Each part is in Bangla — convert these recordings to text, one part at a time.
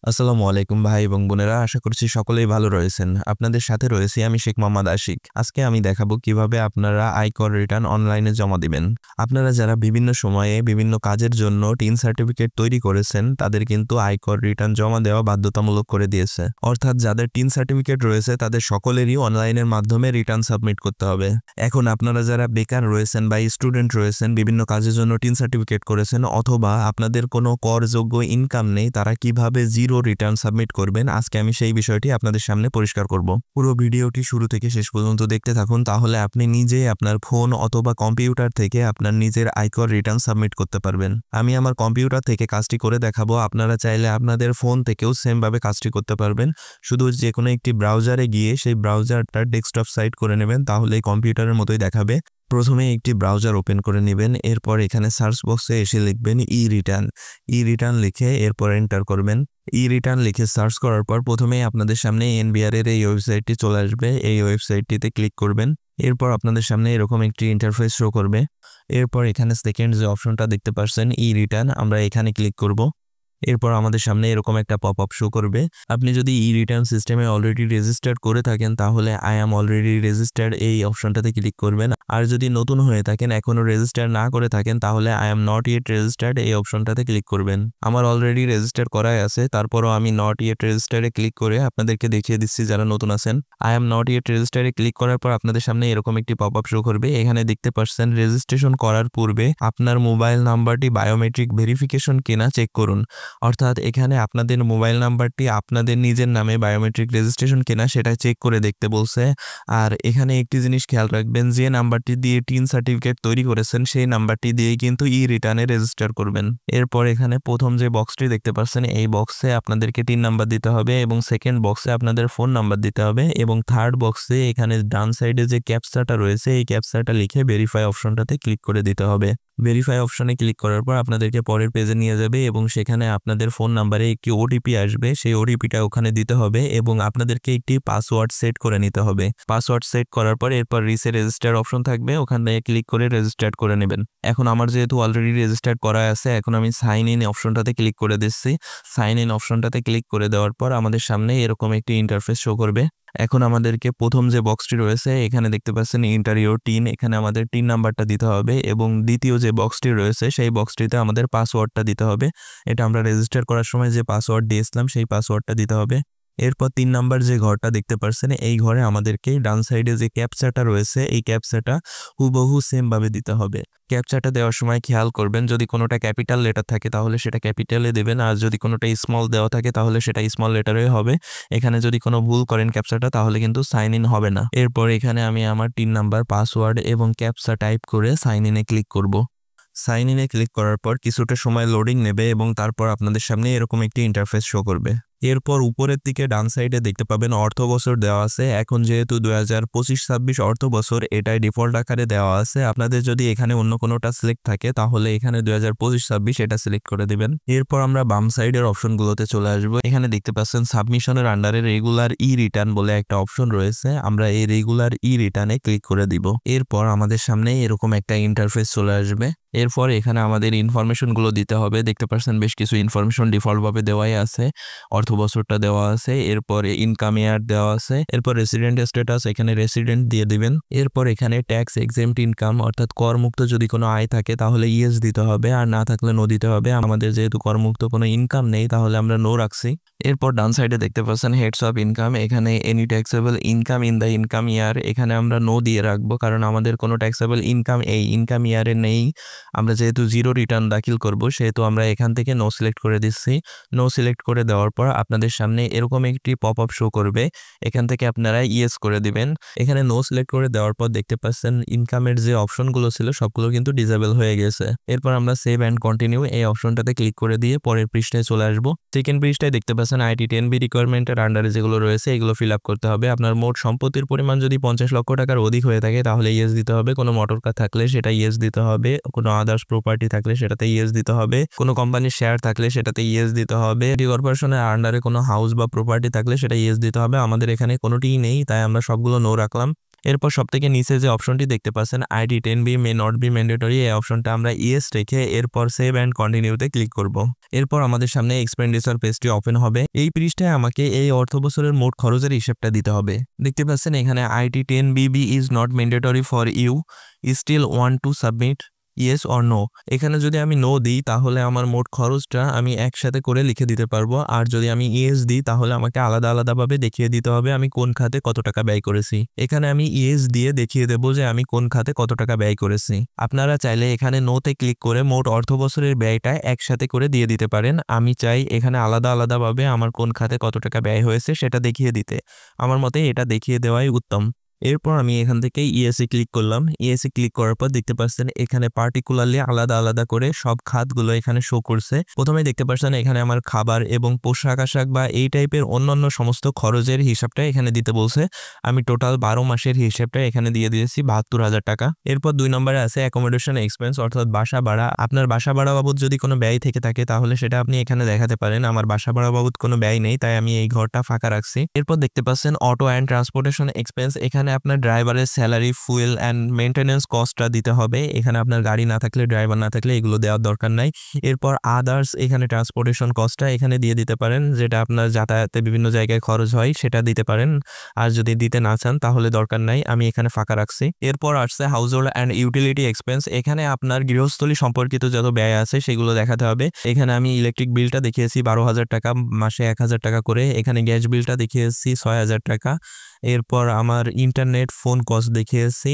আসসালামু আলাইকুম ভাই এবং বোনেরা, আশা করছি সকলেই ভালো রয়েছেন। আপনাদের সাথে রয়েছি আমি শেখ মোহাম্মদ আশিক। আজকে আমি দেখাবো কিভাবে আপনারা আয়কর রিটার্ন অনলাইনে জমা দিবেন। আপনারা যারা বিভিন্ন সময়ে বিভিন্ন কাজের জন্য টিন সার্টিফিকেট তৈরি করেছেন তাদের কিন্তু আয়কর রিটার্ন জমা দেওয়া বাধ্যতামূলক করে দিয়েছে। অর্থাৎ যাদের টিন সার্টিফিকেট রয়েছে তাদের সকলেরই অনলাইনের মাধ্যমে রিটার্ন সাবমিট করতে হবে। এখন আপনারা যারা বেকার রয়েছেন বা স্টুডেন্ট রয়েছেন, বিভিন্ন কাজের জন্য টিন সার্টিফিকেট করেছেন অথবা আপনাদের কোনো করযোগ্য ইনকাম নেই, তারা কিভাবে জিরো রিটার্ন সাবমিট করবেন আজকে আমি সেই বিষয়টি আপনাদের সামনে পরিষ্কার করব। পুরো ভিডিওটি শুরু থেকে শেষ পর্যন্ত দেখতে থাকুন, তাহলে আপনি নিজেই আপনার ফোন অথবা কম্পিউটার থেকে আপনার নিজের আয়কর রিটার্ন সাবমিট করতে পারবেন। আমি আমার কম্পিউটার থেকে কাজটি করে দেখাবো, আপনারা চাইলে আপনাদের ফোন থেকেও সেমভাবে কাজটি করতে পারবেন। শুধু যে কোনো একটি ব্রাউজারে গিয়ে সেই ব্রাউজারটা ডেস্কটপ সাইট করে নেবেন, তাহলে কম্পিউটারের মতোই দেখাবে। প্রথমে একটি ব্রাউজার ওপেন করে নেবেন, এরপর এখানে সার্চ বক্সে এসে লিখবেন ই রিটার্ন লিখে এরপর এন্টার করবেন। ই রিটার্ন লিখে সার্চ করার পর প্রথমেই আপনাদের সামনে এনবিআর এর এই ওয়েবসাইটটি চলে আসবে। এই ওয়েবসাইটটিতে ক্লিক করবেন, এরপর আপনাদের সামনে এরকম একটি ইন্টারফেস শো করবে। এরপর এখানে সেকেন্ড যে অপশনটা দেখতে পাচ্ছেন ই রিটার্ন, আমরা এখানে ক্লিক করব। এরপর আমাদের সামনে এরকম একটা পপ আপ শো করবে। আপনি যদি ই রিটার্ন সিস্টেমে অলরেডি রেজিস্টার্ড করে থাকেন তাহলে আই অ্যাম অলরেডি রেজিস্টার্ড এই অপশনটাতে ক্লিক করবেন। আর যদি নতুন হয়ে থাকেন, এখনো রেজিস্টার না করে থাকেন, তাহলে I am not yet registered এই অপশনটাতে ক্লিক করবেন। আমার অলরেডি রেজিস্টার করাই আছে, তারপরও আমি নট ইয়েট রেজিস্টারে ক্লিক করে আপনাদেরকে দেখিয়ে দিচ্ছি যারা নতুন আছেন। আই অ্যাম নট ইয়েট রেজিস্টারে ক্লিক করার পর আপনাদের সামনে এরকম একটি পপ আপ শো করবে। এখানে দেখতে পাচ্ছেন রেজিস্ট্রেশন করার পূর্বে আপনার মোবাইল নাম্বারটি বায়োমেট্রিক ভেরিফিকেশন কিনা চেক করুন। অর্থাৎ এখানে আপনাদের মোবাইল নাম্বারটি আপনাদের নিজের নামে বায়োমেট্রিক রেজিস্ট্রেশন কিনা সেটা চেক করে দেখতে বলছে। আর এখানে একটি জিনিস খেয়াল রাখবেন, যে নাম্বারটি দিয়ে টিন সার্টিফিকেট তৈরি করেছেন সেই নাম্বারটি দিয়েই কিন্তু ই রিটার্নে রেজিস্টার করবেন। এরপর এখানে প্রথম যে বক্সটি দেখতে পাচ্ছেন এই বক্সে আপনাদেরকে টিন নাম্বার দিতে হবে এবং সেকেন্ড বক্সে আপনাদের ফোন নাম্বার দিতে হবে এবং থার্ড বক্সে এখানে ডান সাইডে যে ক্যাপচাটা রয়েছে এই ক্যাপচাটা লিখে ভেরিফাই অপশনটাতে ক্লিক করে দিতে হবে। ভেরিফাই অপশনে ক্লিক করার পর আপনাদেরকে পরের পেজে নিয়ে যাবে এবং সেখানে আপনাদের ফোন নাম্বারে একটি ওটিপি আসবে, সেই ওটিপিটা ওখানে দিতে হবে এবং আপনাদেরকে একটি পাসওয়ার্ড সেট করে নিতে হবে। পাসওয়ার্ড সেট করার পর এরপর রিসে রেজিস্টার অপশন থাকবে, ওখানে ক্লিক করে রেজিস্টার করে নেবেন। এখন আমার যেহেতু অলরেডি রেজিস্টার করা আছে, এখন আমি সাইন ইন অপশনটাতে ক্লিক করে দিচ্ছি। সাইন ইন অপশনটাতে ক্লিক করে দেওয়ার পর আমাদের সামনে এরকম একটি ইন্টারফেস শো করবে। এখন আমাদেরকে প্রথম যে বক্সটি রয়েছে এখানে দেখতে পাচ্ছেন এন্টার ইওর টিন, এখানে আমাদের টিন নাম্বারটা দিতে হবে এবং দ্বিতীয় যে বক্সটি রয়েছে সেই বক্সটিতে আমাদের পাসওয়ার্ডটা দিতে হবে। এটা আমরা রেজিস্টার করার সময় যে পাসওয়ার্ড দিয়েছিলাম সেই পাসওয়ার্ডটা দিতে হবে। এরপর 3 নাম্বার যে ঘরটা দেখতে পাচ্ছেন এই ঘরে আমাদেরকে ডান সাইডে যে ক্যাপচাটা রয়েছে এই ক্যাপচাটা হুবহু সেম ভাবে দিতে হবে। ক্যাপচাটা দেওয়ার সময় খেয়াল করবেন, যদি কোনোটা ক্যাপিটাল লেটার থাকে তাহলে সেটা ক্যাপিটালে দেবেন, আর যদি কোনোটা স্মল দেওয়া থাকে তাহলে সেটা স্মল লেটারে হবে। এখানে যদি কোনো ভুল করেন ক্যাপচাটা তাহলে কিন্তু সাইন ইন হবে না। এরপর এখানে আমি আমার 3 নাম্বার পাসওয়ার্ড এবং ক্যাপচা টাইপ করে সাইন ইনে ক্লিক করব। সাইন ইনে ক্লিক করার পর কিছুটা সময় লোডিং নেবে এবং তারপর আপনাদের সামনে এরকম একটি ইন্টারফেস শো করবে। এরপর উপরের দিকে ডান সাইডে দেখতে পাবেন অর্থ বছর দেওয়া আছে। এখন যেহেতু 2025-26 অর্থ বছর এটাই ডিফল্ট আকারে দেওয়া আছে, আপনাদের যদি এখানে অন্য কোনোটা সিলেক্ট থাকে তাহলে এখানে 2025-26 এটা সিলেক্ট করে দিবেন। এরপর আমরা বাম সাইডের অপশনগুলোতে চলে আসবো। এখানে দেখতে পাচ্ছেন সাবমিশনের আন্ডারে রেগুলার ই রিটার্ন বলে একটা অপশন রয়েছে, আমরা এই রেগুলার ই রিটার্নে ক্লিক করে দিব। এরপর আমাদের সামনে এরকম একটা ইন্টারফেস চলে আসবে। এরপর এখানে আমাদের ইনফরমেশনগুলো দিতে হবে। দেখতে পাচ্ছেন বেশ কিছু ইনফরমেশন ডিফল্টভাবে দেওয়াই আছে, অর্থ বছরটা দেওয়া আছে, এরপরে ইনকাম ইয়ার দেওয়া আছে, এরপর রেসিডেন্ট স্ট্যাটাস এখানে রেসিডেন্ট দিয়ে দিবেন। এরপর এখানে ট্যাক্স এক্সেম্পট ইনকাম অর্থাৎ করমুক্ত যদি কোনো আয় থাকে তাহলে ইয়েস দিতে হবে, আর না থাকলে নো দিতে হবে। আমাদের যেহেতু করমুক্ত কোনো ইনকাম নেই তাহলে আমরা নো রাখছি। এরপর ডান সাইডে দেখতে পাচ্ছেন হেডস অফ ইনকাম, এখানে any taxable income in the income ইয়ার, এখানে আমরা নো দিয়ে রাখবো কারণ আমাদের কোনো ট্যাক্সেবল ইনকাম এই ইনকাম ইয়ারে নেই। আমরা যেহেতু জিরো রিটার্ন দাখিল করব সেহেতু আমরা এখান থেকে নো সিলেক্ট করে দিচ্ছি। নো সিলেক্ট করে দেওয়ার পর আপনাদের সামনে এরকম একটি পপ আপ শো করবে, এখান থেকে আপনারা ইয়েস করে দিবেন। এখানে নো সিলেক্ট করে দেওয়ার পর দেখতে পাচ্ছেন ইনকামের যে অপশনগুলো ছিল সবগুলো কিন্তু ডিসেবল হয়ে গেছে। এরপর আমরা সেভ অ্যান্ড কন্টিনিউ এই অপশনটাতে ক্লিক করে দিয়ে পরের পৃষ্ঠায় চলে আসবো। সেকেন্ড পৃষ্ঠায় দেখতে পাচ্ছেন আইটি 10B রিকোয়ারমেন্টের আন্ডারে যেগুলো রয়েছে এগুলো ফিল আপ করতে হবে। আপনার মোট সম্পত্তির পরিমাণ যদি 50 লক্ষ টাকার অধিক হয়ে থাকে তাহলে ইয়েস দিতে হবে, কোনো মোটর কার থাকলে সেটা ইয়েস দিতে হবে, কোনো আদার্স প্রপার্টি থাকলে সেটাতে ইয়েস দিতে হবে, কোনো কোম্পানির শেয়ার থাকলে সেটাতে ইয়েস দিতে হবে, সিটি কর্পোরেশনের আন্ডারে কোনো হাউস বা প্রপার্টি থাকলে সেটা ইয়েস দিতে হবে। আমাদের এখানে কোনোটিই নেই তাই আমরা সবগুলো নো রাখলাম। এরপর সবথেকে নিচে যে অপশনটি দেখতে পাচ্ছেন ID 10B may not be mandatory, এই অপশনটা আমরা ইয়েস রেখে এরপর সেভ অ্যান্ড কন্টিনিউতে ক্লিক করব। এরপর আমাদের সামনে এক্সপেন্ডিচার পেজটি ওপেন হবে। এই পৃষ্ঠায় আমাকে এই অর্থ বছরের মোট খরচের হিসাবটা দিতে হবে। দেখতে পাচ্ছেন এখানে ID 10BB is not mandatory for you, still want to submit yes or no. এখানে যদি আমি নো দিই তাহলে আমার মোট খরচটা আমি একসাথে করে লিখে দিতে পারবো, আর যদি আমি ইয়েস দিই তাহলে আমাকে আলাদা আলাদাভাবে দেখিয়ে দিতে হবে আমি কোন খাতে কত টাকা ব্যয় করেছি। এখানে আমি ইয়েস দিয়ে দেখিয়ে দেব যে আমি কোন খাতে কত টাকা ব্যয় করেছি। আপনারা চাইলে এখানে নোতে ক্লিক করে মোট অর্থ বছরের ব্যয়টা একসাথে করে দিয়ে দিতে পারেন। আমি চাই এখানে আলাদা আলাদাভাবে আমার কোন খাতে কত টাকা ব্যয় হয়েছে সেটা দেখিয়ে দিতে। আমার মতে এটা দেখিয়ে দেওয়াই উত্তম। এরপর আমি এখান থেকে ইএসএ ক্লিক করলাম। ইএসএ ক্লিক করার পর দেখতে পাচ্ছেন এখানে পার্টিকুলারলি আলাদা আলাদা করে সব খাতগুলো এখানে শো করছে। প্রথমে দেখতে পাচ্ছেন এখানে আমার খাবার এবং পোশাক আশাক বা এই টাইপের অন্যান্য সমস্ত খরচের হিসাবটা এখানে দিতে বলছে। আমি টোটাল 12 মাসের হিসাবটা এখানে দিয়ে দিয়েছি 72,000 টাকা। এরপর 2 নম্বরে আছে অ্যাকোমোডেশন এক্সপেন্স অর্থাৎ বাসা ভাড়া। আপনার বাসা ভাড়া বাবদ যদি কোনো ব্যয় থেকে থাকে তাহলে সেটা আপনি এখানে দেখাতে পারেন। আমার বাসা ভাড়া বাবদ কোনো ব্যয় নেই, তাই আমি এই ঘরটা ফাঁকা রাখছি। এরপর দেখতে পাচ্ছেন অটো অ্যান্ড ট্রান্সপোর্টেশন এক্সপেন্স। এখানে আপনার ড্রাইভারের স্যালারি, ফুয়েল অ্যান্ড মেইনটেনেন্স কস্টটা দিতে হবে। এখানে আপনার গাড়ি না থাকলে, ড্রাইভার না থাকলে এগুলো দেওয়ার দরকার নাই। এরপর আদার্স এখানে ট্রান্সপোর্টেশন কস্টটা এখানে দিয়ে দিতে পারেন, যেটা আপনার যাতায়াতে বিভিন্ন জায়গায় খরচ হয় সেটা দিতে পারেন। আর যদি দিতে না চান তাহলে দরকার নাই, আমি এখানে ফাঁকা রাখছি। এরপর আসছে house hold and utility expense. এখানে আপনার গৃহস্থলী সম্পর্কিত যত ব্যয় আছে সেগুলো দেখাতে হবে। এখানে আমি ইলেকট্রিক বিলটা দেখিয়েছি 12,000 টাকা, মাসে 1,000 টাকা করে। এখানে গ্যাস বিলটা দেখিয়েছি 6,000 টাকা। এরপর আমার ইন্টারনেট ফোন কস্ট দেখিয়েছি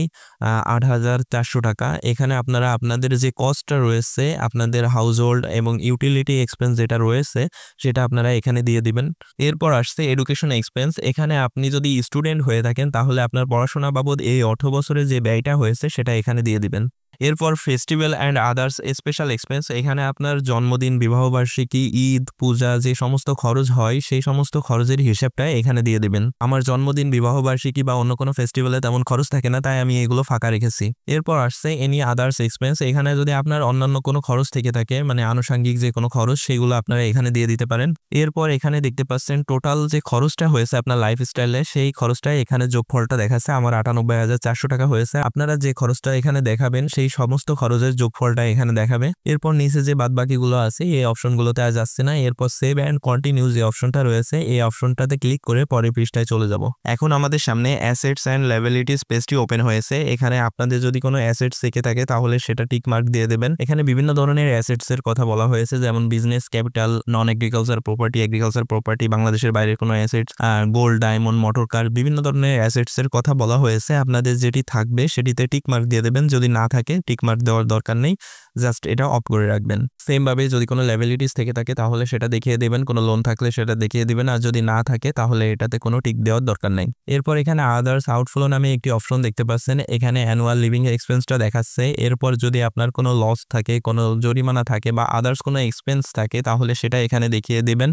8,400 টাকা। এখানে আপনারা আপনাদের যে কস্টটা রয়েছে আপনাদের হাউস হোল্ড এবং ইউটিলিটি এক্সপেন্স যেটা রয়েছে সেটা আপনারা এখানে দিয়ে দিবেন। এরপর আসছে এডুকেশন এক্সপেন্স। এখানে আপনি যদি স্টুডেন্ট হয়ে থাকেন তাহলে আপনার পড়াশোনা বাবদ এই অর্থ বছরে যে ব্যয়টা হয়েছে সেটা এখানে দিয়ে দিবেন। এরপর festival and others special expense. এখানে আপনার জন্মদিন, বিবাহবার্ষিকী, ঈদ, পূজা যে সমস্ত খরচ হয় সেই সমস্ত খরচের হিসাবটা এখানে দিয়ে দিবেন। আমার জন্মদিন, বিবাহবার্ষিকী বা অন্য কোনো ফেস্টিভ্যালে তেমন খরচ থাকে না, তাই আমি এগুলো ফাঁকা রেখেছি। এরপর আসছে এনি আদার্স এক্সপেন্স। এখানে যদি আপনার অন্যান্য কোনো খরচ থেকে থাকে, মানে আনুষঙ্গিক যে কোনো খরচ, সেগুলো আপনারা এখানে দিয়ে দিতে পারেন। এরপর এখানে দেখতে পাচ্ছেন টোটাল যে খরচটা হয়েছে আপনার লাইফস্টাইলে, সেই খরচটাই এখানে যোগফলটা দেখাচ্ছে। আমার 98,400 টাকা হয়েছে। আপনারা যে খরচটা এখানে দেখাবেন সেই সমস্ত খরচের যোগফলটা এখানে দেখাবে। এরপর নিচে যে বাদবাকিগুলো আছে এই অপশনগুলোতে আর যাচ্ছে না। এরপর সেভ অ্যান্ড কন্টিনিউ যে অপশনটা রয়েছে এই অপশনটাতে ক্লিক করে পরের পৃষ্ঠায় চলে যাব। এখন আমাদের সামনে অ্যাসেটস অ্যান্ড লায়াবিলিটিস পেজটি ওপেন হয়েছে। এখানে আপনাদের যদি কোনো অ্যাসেটস থেকে থাকে তাহলে সেটা টিক মার্ক দিয়ে দেবেন। এখানে বিভিন্ন ধরনের অ্যাসেটস এর কথা বলা হয়েছে, যেমন বিজনেস, ক্যাপিটাল, নন এগ্রিকালচার প্রপার্টি, এগ্রিকালচার প্রপার্টি, বাংলাদেশের বাইরের কোনো assets, gold, diamond, motor car, বিভিন্ন ধরনের অ্যাসেটস এর কথা বলা হয়েছে। আপনাদের যেটি থাকবে সেটিতে টিক মার্ক দিয়ে দেবেন। যদি না থাকে টিক মার্ক দেওয়ার দরকার নেই, জাস্ট এটা অফ করে রাখবেন। সেম ভাবে যদি কোনো লায়াবিলিটিস থেকে থাকে তাহলে সেটা দেখিয়ে দিবেন, কোনো লোন থাকলে সেটা দেখিয়ে দিবেন, আর যদি না থাকে তাহলে এটাতে কোনো টিক দেওয়ার দরকার নাই। এরপর এখানে আদার্স আউটফ্লো নামে একটি অপশন দেখতে পাচ্ছেন। এখানে অ্যানুয়াল লিভিং এক্সপেন্সটা দেখাচ্ছে। এরপর যদি আপনার কোনো লস থাকে, কোনো জরিমানা থাকে বা আদার্স কোনো এক্সপেন্স থাকে তাহলে সেটা এখানে দেখিয়ে দিবেন।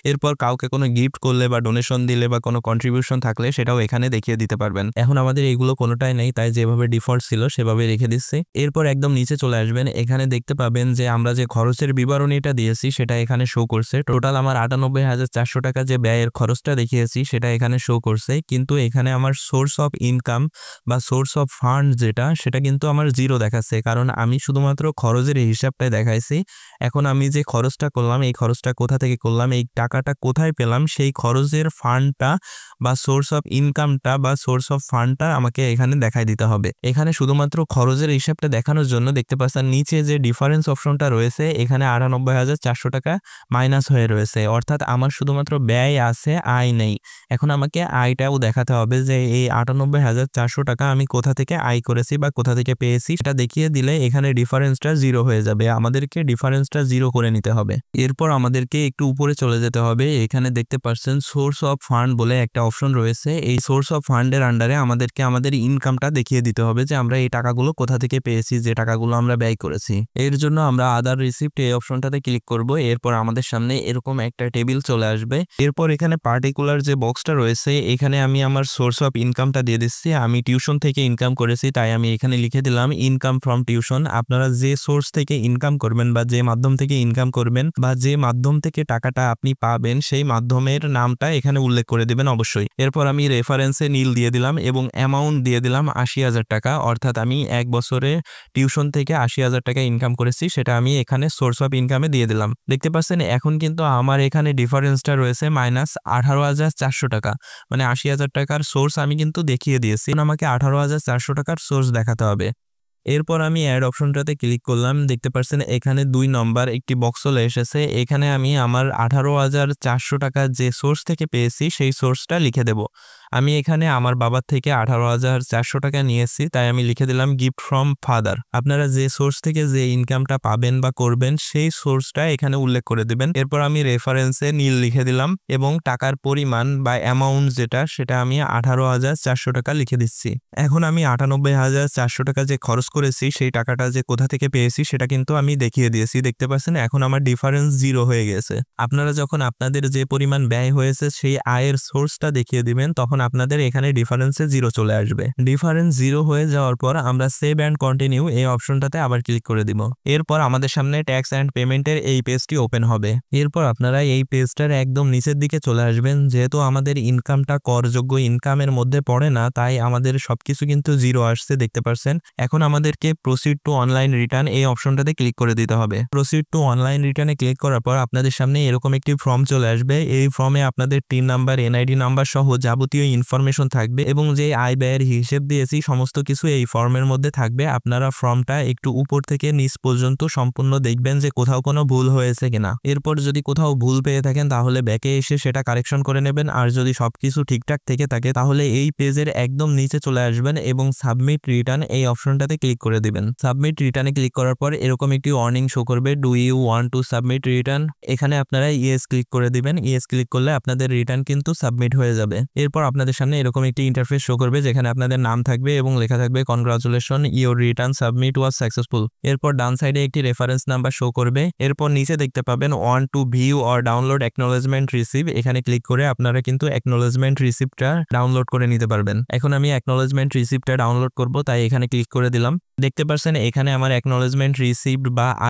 এরপর কাউকে কোনো গিফট করলে বা ডোনেশন দিলে বা কোনো কন্ট্রিবিউশন থাকলে সেটাও এখানে দেখিয়ে দিতে পারবেন। এখন আমাদের এইগুলো কোনোটাই নেই, তাই যেভাবে ডিফল্ট ছিল সেভাবে রেখে দিচ্ছি। এরপর একদম নিচে চলে আসবেন। এখানে দেখতে পাবেন যে আমরা যে খরচের বিবরণীটা দিয়েছি সেটা এখানে শো করছে। টোটাল আমার 98,400 টাকা যে ব্যয়ের খরচটা দেখিয়েছি সেটা এখানে শো করছে, কিন্তু এখানে আমার সোর্স অফ ইনকাম বা সোর্স অফ ফান্ড যেটা সেটা কিন্তু আমার জিরো দেখাচ্ছে, কারণ আমি শুধুমাত্র খরচের হিসাবটাই দেখাইছি। এখন আমি যে খরচটা করলাম এই খরচটা কোথা থেকে করলাম, এই টাকাটা কোথায় পেলাম, সেই খরচের ফান্ডটা বা সোর্স অফ ইনকামটা বা সোর্স অফ ফান্ডটা আমাকে এখানে দেখাই দিতে হবে। এখানে শুধুমাত্র খরচের হিসাবটা দেখানোর জন্য দেখতে পাচ্ছেন নিচে যে ডিফারেন্স অপশনটা রয়েছে এখানে 98,400 টাকা মাইনাস হয়ে রয়েছে, অর্থাৎ আমার শুধুমাত্র ব্যয় আছে, আয় নেই। এখন আমাকে আয়টাও দেখাতে হবে যে এই 98,400 টাকা আমি কোথা থেকে আয় করেছি বা কোথা থেকে পেয়েছি সেটা দেখিয়ে দিলে এখানে ডিফারেন্সটা জিরো হয়ে যাবে। আমাদেরকে ডিফারেন্সটা জিরো করে নিতে হবে। এরপর আমাদেরকে একটু উপরে চলে যেতে হবে। এখানে দেখতে পাচ্ছেন সোর্স অফ ফান্ড বলে একটা অপশন রয়েছে। এই সোর্স অফ ফান্ডের আন্ডারে আমাদেরকে আমাদের ইনকামটা দেখিয়ে দিতে হবে যে আমরা এই টাকাগুলো কোথা থেকে পেয়েছি, যে টাকাগুলো আমরা ব্যয় করেছি। এর জন্য আমরা আদার রিসিপ্ট এই অপশনটাতে ক্লিক করব। এরপর আমাদের সামনে এরকম একটা টেবিল চলে আসবে। এরপর এখানে পার্টিকুলার যে বক্সটা রয়েছে এখানে আমি আমার সোর্স অফ ইনকামটা দিয়ে দিচ্ছি। আমি টিউশন থেকে ইনকাম করেছি, তাই আমি এখানে লিখে দিলাম ইনকাম ফ্রম টিউশন। আপনারা যে সোর্স থেকে ইনকাম করবেন বা যে মাধ্যম থেকে ইনকাম করবেন বা যে মাধ্যম থেকে টাকাটা আপনি পাবেন সেই মাধ্যমের নামটা এখানে উল্লেখ করে দিবেন অবশ্যই। এরপর আমি রেফারেন্সে নীল দিয়ে দিলাম এবং অ্যামাউন্ট দিয়ে দিলাম ৮০,০০০ টাকা, অর্থাৎ আমি ১ বছরে টিউশন থেকে ৮০,০০০ টাকা ইনকাম করেছি, সেটা আমি এখানে সোর্স অফ ইনকামে দিয়ে দিলাম। দেখতে পাচ্ছেন এখন কিন্তু আমার এখানে ডিফারেন্সটা রয়েছে -১৮,৪০০ টাকা, মানে ৮০,০০০ টাকার সোর্স আমি কিন্তু দেখিয়ে দিয়েছি। আমাকে ১৮,৪০০ টাকার সোর্স দেখাতে হবে। এরপর আমি অ্যাড অপশনটাতে ক্লিক করলাম। দেখতে পাচ্ছেন এখানে ২ নম্বর একটি বক্স চলে এসেছে। এখানে আমি আমার ১৮,৪০০ টাকা যে সোর্স থেকে পেয়েছি সেই সোর্সটা লিখে দেব। আমি এখানে আমার বাবার থেকে ১৮,৪০০ টাকা নিয়েছি, তাই আমি লিখে দিলাম গিফট ফ্রম ফাদার। আপনারা যে সোর্স থেকে যে ইনকামটা পাবেন বা করবেন সেই সোর্সটা এখানে উল্লেখ করে দিবেন। এরপর আমি রেফারেন্সে নীল লিখে দিলাম এবং টাকার পরিমাণ বা অ্যামাউন্ট যেটা সেটা আমি ১৮,৪০০ টাকা লিখে দিচ্ছি। এখন আমি ৯৮,৪০০ টাকা যে খরচ করেছি সেই টাকাটা যে কোথা থেকে পেয়েছি সেটা কিন্তু আমি দেখিয়ে দিয়েছি। দেখতে পাচ্ছেন এখন আমার ডিফারেন্স 0 হয়ে গেছে। আপনারা যখন আপনাদের যে পরিমাণ ব্যয় হয়েছে সেই আয়ের সোর্সটা দেখিয়ে দিবেন তখন আপনাদের এখানে ডিফারেন্সে 0 চলে আসবে। ডিফারেন্স 0 হয়ে যাওয়ার পর আমরা সেভ অ্যান্ড কন্টিনিউ এই অপশনটাতে আবার ক্লিক করে দিব। এরপর আমাদের সামনে ট্যাক্স অ্যান্ড পেমেন্টের এই পেজটি ওপেন হবে। এরপর আপনারা এই পেজটার একদম নিচের দিকে চলে আসবেন। যেহেতু আমাদের ইনকামটা করযোগ্য ইনকামের মধ্যে পড়ে না, তাই আমাদের সবকিছু কিন্তু 0 আসছে, দেখতে পাচ্ছেন। এখন আমাদেরকে প্রসিড টু অনলাইন রিটার্ন এই অপশনটাতে ক্লিক করে দিতে হবে। প্রসিড টু অনলাইন রিটার্নে ক্লিক করার পর আপনাদের সামনে এরকম একটি ফর্ম চলে আসবে। এই ফর্মে আপনাদের টিন নাম্বার, এনআইডি নাম্বার সহ যাবতীয় ইনফরমেশন থাকবে এবং যে আয় ব্যয়ের হিসেব দিয়েছি সমস্ত কিছু এই ফর্মের মধ্যে থাকবে। আপনারা ফর্মটা একটু উপর থেকে নিচ পর্যন্ত সম্পূর্ণ দেখবেন যে কোথাও কোনো ভুল হয়েছে কিনা। এরপর যদি কোথাও ভুল পেয়ে থাকেন তাহলে ব্যাকে এসে সেটা কারেকশন করে নেবেন, আর যদি সবকিছু ঠিকঠাক থেকে থাকে তাহলে এই পেজের একদম নিচে চলে আসবেন এবং সাবমিট রিটার্ন এই অপশনটাতে ক্লিক করে দিবেন। সাবমিট রিটার্নে ক্লিক করার পর এরকম একটি ওয়ার্নিং শো করবে, do you want to submit return. এখানে আপনারা ইয়েস ক্লিক করে দিবেন। ইয়েস ক্লিক করলে আপনাদের রিটার্ন কিন্তু সাবমিট হয়ে যাবে। এরপর আপনাদের সামনে এরকম একটি ইন্টারফেস শো করবে যেখানে আপনাদের নাম থাকবে এবং লেখা থাকবে congratulation, your return submit was successful. এরপর ডান সাইডে একটি রেফারেন্স নাম্বার শো করবে। এরপর নিচে দেখতে পাবেন want to view or download acknowledgement receive. এখানে ক্লিক করে আপনারা কিন্তু অ্যাকনোলেজমেন্ট রিসিপ্টটা ডাউনলোড করে নিতে পারবেন। এখন আমি অ্যাকনোলেজমেন্ট রিসিপ্টটা ডাউনলোড করব, তাই এখানে ক্লিক করে দিলাম। দেখতে পাচ্ছেন এখানে আমার অ্যাকনোলেজমেন্ট রিসিপ্ট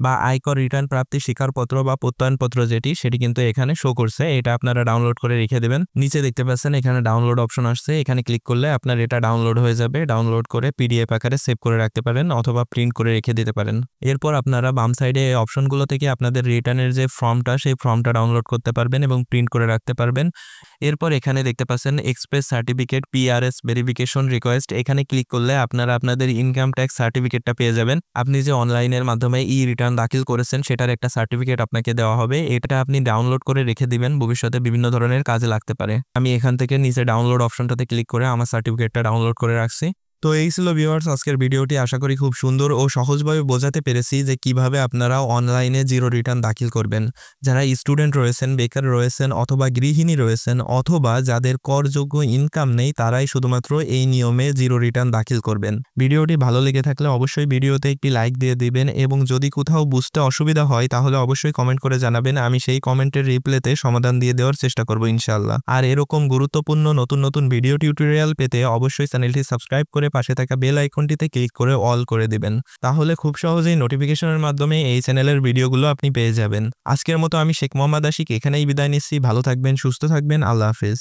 বা আয়কর রিটার্ন প্রাপ্তি স্বীকারপত্র বা প্রত্যয়নপত্র সেটি কিন্তু এখানে শো করছে। এটা আপনারা ডাউনলোড করে রেখে দেবেন। নিচে দেখতে পাচ্ছেন এখানে ডাউনলোড অপশন আসছে। এখানে ক্লিক করলে আপনার এটা ডাউনলোড হয়ে যাবে। ডাউনলোড করে পিডিএফ আকারে সেভ করে রাখতে পারেন অথবা প্রিন্ট করে রেখে দিতে পারেন। এরপর আপনারা বাম সাইডে এই অপশনগুলো থেকে আপনাদের রিটার্নের যে ফর্মটা সেই ফর্মটা ডাউনলোড করতে পারবেন এবং প্রিন্ট করে রাখতে পারবেন। এরপর এখানে দেখতে পাচ্ছেন express certificate PRS verification request. এখানে ক্লিক করলে আপনারা আপনাদের ইনকাম ট্যাক্স সার্টিফিকেটটা পেয়ে যাবেন। আপনি যে অনলাইনের মাধ্যমে রিটার্ন দাখিল করেছেন সেটার একটা সার্টিফিকেট আপনাকে দেওয়া হবে। এটা আপনি ডাউনলোড করে রেখে দিবেন, ভবিষ্যতে বিভিন্ন ধরনের কাজে লাগতে পারে। আমি এখান থেকে নিচে ডাউনলোড অপশনটাতে ক্লিক করে আমার সার্টিফিকেটটা ডাউনলোড করে রাখছি। তো এই ছিল ভিউয়ার্স আজকের ভিডিওটি। আশা করি খুব সুন্দর ও সহজভাবে বোঝাতে পেরেছি যে কিভাবে আপনারা অনলাইনে জিরো রিটার্ন দাখিল করবেন। যারা স্টুডেন্ট রয়েছেন, বেকার রয়েছেন অথবা গৃহিণী রয়েছেন অথবা যাদের করযোগ্য ইনকাম নেই তারাই শুধুমাত্র এই নিয়মে জিরো রিটার্ন দাখিল করবেন। ভিডিওটি ভালো লেগে থাকলে অবশ্যই ভিডিওতে একটি লাইক দিয়ে দিবেন এবং যদি কোথাও বুঝতে অসুবিধা হয় তাহলে অবশ্যই কমেন্ট করে জানাবেন। আমি সেই কমেন্টের রিপ্লাইতে সমাধান দিয়ে দেওয়ার চেষ্টা করব ইনশাআল্লাহ। আর এরকম গুরুত্বপূর্ণ নতুন ভিডিও টিউটোরিয়াল পেতে অবশ্যই চ্যানেলটি সাবস্ক্রাইব করে পাশে থাকা বেল আইকনটিতে ক্লিক করে অল করে দিবেন। তাহলে খুব সহজেই নোটিফিকেশনের মাধ্যমে এই চ্যানেলের ভিডিওগুলো আপনি পেয়ে যাবেন। আজকের মতো আমি শেখ মোহাম্মদ আশিক এখানেই বিদায় নিচ্ছি। ভালো থাকবেন, সুস্থ থাকবেন। আল্লাহ হাফেজ।